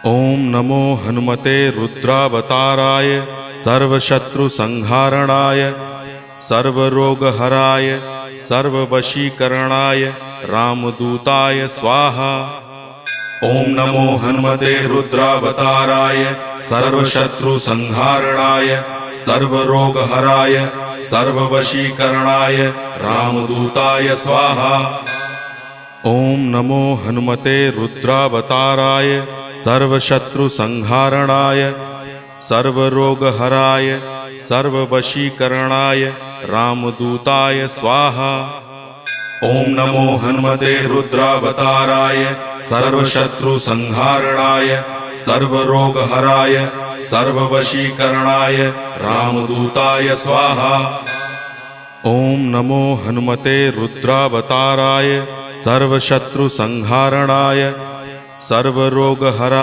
ओम नमो हनुमते रुद्रावताराय सर्वशत्रुसंहारणाय सर्वरोगहराय सर्ववशीकरणाय रामदूताय स्वाहा। ओम नमो हनुमते रुद्रावताराय सर्वशत्रुसंहारणाय सर्वरोगहराय सर्ववशीकरणाय रामदूताय स्वाहा। ओम नमो हनुमते रुद्रावताराय सर्वशत्रुसंहारणाय सर्वरोगहराय सर्ववशीकरणाय रामदूताय स्वाहा। ओम नमो हनुमते रुद्रावताराय सर्वशत्रुसंहारणाय सर्वरोगहराय सर्ववशीकरणाय रामदूताय स्वाहा। ओम नमो हनुमते रुद्रावताराय सर्वशत्रुसंहारणाय सर्वरोगहराय